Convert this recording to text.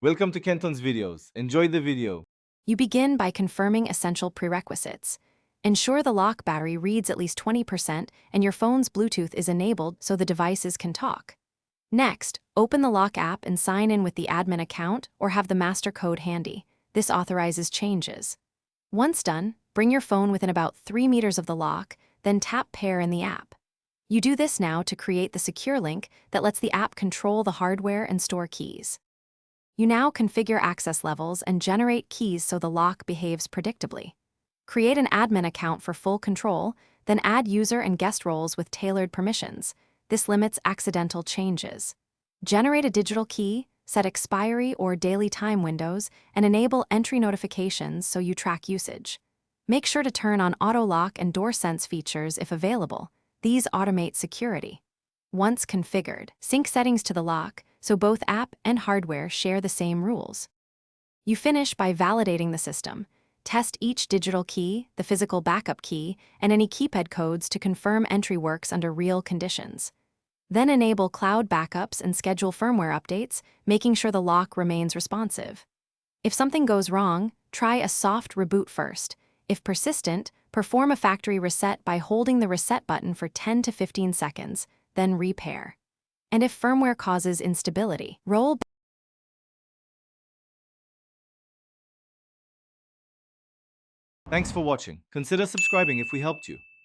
Welcome to Kenton's videos. Enjoy the video. You begin by confirming essential prerequisites. Ensure the lock battery reads at least 20% and your phone's Bluetooth is enabled so the devices can talk. Next, open the lock app and sign in with the admin account or have the master code handy. This authorizes changes. Once done, bring your phone within about 3 meters of the lock, then tap pair in the app. You do this now to create the secure link that lets the app control the hardware and store keys. You now configure access levels and generate keys so the lock behaves predictably. Create an admin account for full control, then add user and guest roles with tailored permissions. This limits accidental changes. Generate a digital key, set expiry or daily time windows, and enable entry notifications so you track usage. Make sure to turn on auto lock and door sense features if available. These automate security. Once configured, sync settings to the lock so both app and hardware share the same rules. You finish by validating the system. Test each digital key, the physical backup key, and any keypad codes to confirm entry works under real conditions. Then enable cloud backups and schedule firmware updates, making sure the lock remains responsive. If something goes wrong, try a soft reboot first. If persistent, perform a factory reset by holding the reset button for 10 to 15 seconds, then repair. And if firmware causes instability, roll back. Thanks for watching. Consider subscribing if we helped you.